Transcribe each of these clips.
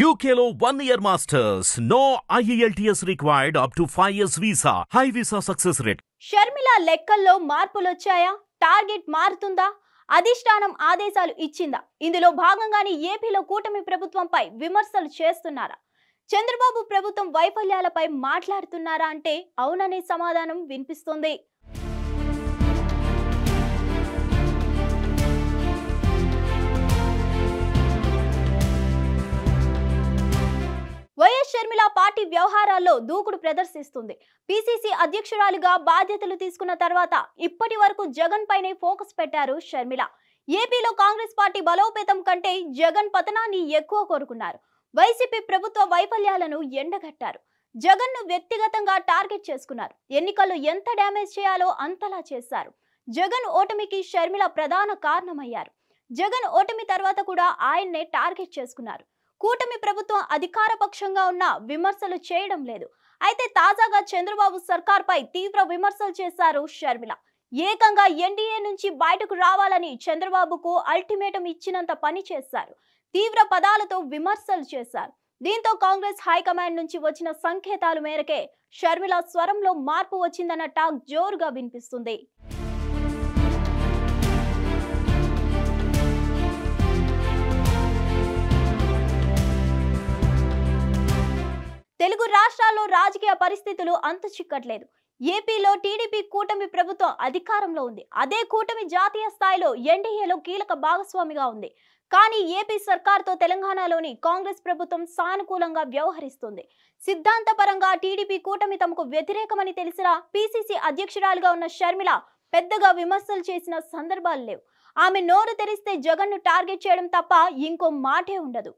UKLO 1 year masters. No IELTS required up to 5 years visa. High visa success rate. Sharmila లెక్కల్లో మార్పులొచ్చాయా? Target మారుతుందా? అధిష్టానం ఆదేశాలు ఇచ్చిందా? ఇందులో భాగంగానే ఏపీలో కూటమి ప్రభుత్వంపై విమర్శలు చేస్తున్నారా? చంద్రబాబు ప్రభుత్వం వైఫల్యాలపై మాట్లాడుతున్నారా అంటే అవుననే సమాధానం వినిపిస్తుంది. వైఎస్ షర్మిల పార్టీ వ్యవహారాల్లో దూకుడు ప్రదర్శిస్తుంది. పిసిసి అధ్యక్షురాలిగా బాధ్యతలు తీసుకున్న తర్వాత ఇప్పటి వరకు జగన్ పైనే ఫోకస్ పెట్టారు షర్మిల. ఏపీలో కాంగ్రెస్ పార్టీ బలోపేతం కంటే జగన్ పతనాన్ని ఎక్కువ కోరుకున్నారు. వైసీపీ ప్రభుత్వ వైఫల్యాలను ఎండగట్టారు. జగన్ ను వ్యక్తిగతంగా టార్గెట్ చేసుకున్నారు. ఎన్నికల్లో ఎంత డ్యామేజ్ చేయాలో అంతలా చేశారు. జగన్ ఓటమికి షర్మిల ప్రధాన కారణమయ్యారు. జగన్ ఓటమి తర్వాత కూడా ఆయన్నే టార్గెట్ చేసుకున్నారు. కూటమి ప్రభుత్వం అధికార పక్షంగా ఉన్న విమర్శలు చేయడం లేదు. అయితే తాజాగా చంద్రబాబు సర్కార్పై తీవ్ర విమర్శలు చేశారు షర్మిల. ఏకంగా ఎన్డీఏ నుంచి బయటకు రావాలని చంద్రబాబుకు అల్టిమేటం ఇచ్చినంత పని చేశారు. తీవ్ర పదాలతో విమర్శలు చేశారు. దీంతో కాంగ్రెస్ హైకమాండ్ నుంచి వచ్చిన సంకేతాల మేరకే షర్మిల స్వరంలో మార్పు వచ్చిందన్న టాక్ జోరుగా వినిపిస్తుంది. తెలుగు రాష్ట్రాల్లో రాజకీయ పరిస్థితులు అంతు చిక్కట్లేదు. ఏపీలో టీడీపీ కూటమి ప్రభుత్వం అధికారంలో ఉంది. అదే కూటమి జాతీయ స్థాయిలో ఎన్డీఏలో కీలక భాగస్వామిగా ఉంది. కానీ ఏపీ సర్కార్తో తెలంగాణలోని కాంగ్రెస్ ప్రభుత్వం సానుకూలంగా వ్యవహరిస్తుంది. సిద్ధాంతపరంగా టీడీపీ కూటమి తమకు వ్యతిరేకమని తెలిసినా పిసిసి అధ్యక్షురాలుగా ఉన్న షర్మిల పెద్దగా విమర్శలు చేసిన సందర్భాలు లేవు. ఆమె నోరు తెరిస్తే జగన్ ను టార్గెట్ చేయడం తప్ప ఇంకో మాటే ఉండదు.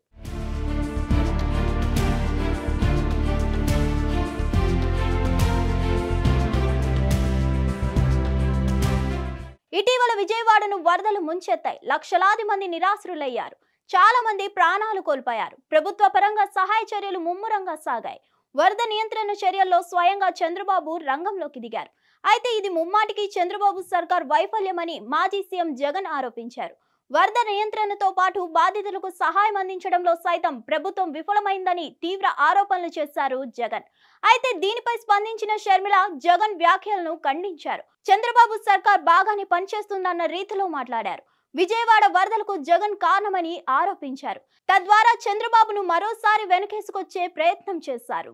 ఇటీవల విజయవాడను వరదలు ముంచెత్తాయి. లక్షలాది మంది నిరాశ్రులయ్యారు. చాలా మంది ప్రాణాలు కోల్పోయారు. ప్రభుత్వ పరంగా సహాయ చర్యలు ముమ్మరంగా సాగాయి. వరద నియంత్రణ చర్యల్లో స్వయంగా చంద్రబాబు రంగంలోకి దిగారు. అయితే ఇది ముమ్మాటికి చంద్రబాబు సర్కార్ వైఫల్యమని మాజీ సీఎం జగన్ ఆరోపించారు. వరద నియంత్రణతో పాటు బాధితులకు సహాయం అందించడంలో సైతం ప్రభుత్వం విఫలమైందని తీవ్ర ఆరోపణలు చేశారు జగన్. అయితే దీనిపై స్పందించిన షర్మిల జగన్ వ్యాఖ్యలను ఖండించారు. చంద్రబాబు సర్కార్ బాగానే పనిచేస్తుందన్న రీతిలో మాట్లాడారు. విజయవాడ వరదలకు జగన్ కారణమని ఆరోపించారు. తద్వారా చంద్రబాబును మరోసారి వెనకేసుకొచ్చే ప్రయత్నం చేశారు.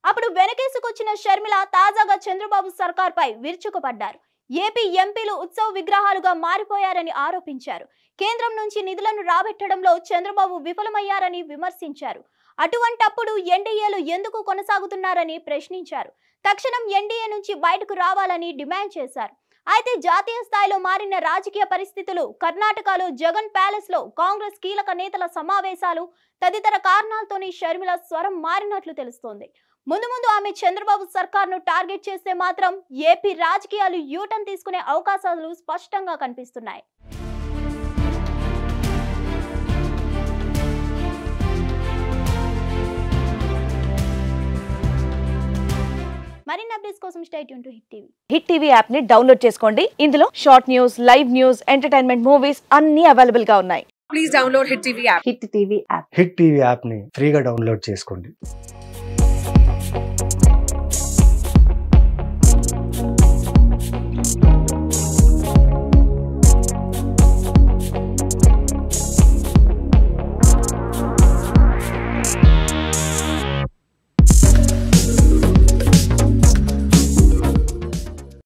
అప్పుడు వెనకేసుకొచ్చిన షర్మిల తాజాగా చంద్రబాబు సర్కార్పై విరుచుకుపడ్డారు. ఏపీ ఎంపీలు ఉత్సవ విగ్రహాలుగా మారిపోయారని ఆరోపించారు. కేంద్రం నుంచి నిధులను రాబెట్టడంలో చంద్రబాబు విఫలమయ్యారని విమర్శించారు. అటువంటప్పుడు ఎన్డీఏలు ఎందుకు కొనసాగుతున్నారని ప్రశ్నించారు. తక్షణం ఎన్డీఏ నుంచి బయటకు రావాలని డిమాండ్ చేశారు. అయితే జాతీయ స్థాయిలో మారిన రాజకీయ పరిస్థితులు, కర్ణాటకలో జగన్ ప్యాలెస్ లో కాంగ్రెస్ కీలక నేతల సమావేశాలు తదితర కారణాలతోనే షర్మిల స్వరం మారినట్లు తెలుస్తోంది. ముందు ఆమె చంద్రబాబు సర్కార్ను టార్గెట్ చేస్తే మాత్రం ఏపీ రాజకీయాలు యూటర్న్ తీసుకునే అవకాశాలు స్పష్టంగా కనిపిస్తున్నాయి. మరిన్ని అప్డేట్స్ కోసం stay tune to hit TV. Hit TV app ని డౌన్లోడ్ చేసుకోండి. ఇందులో short news, live news, entertainment movies అన్ని అవైలబుల్ గా ఉన్నాయి. Please download Hit TV app. Hit TV app. Hit TV app ని ఫ్రీగా డౌన్లోడ్ చేసుకోండి.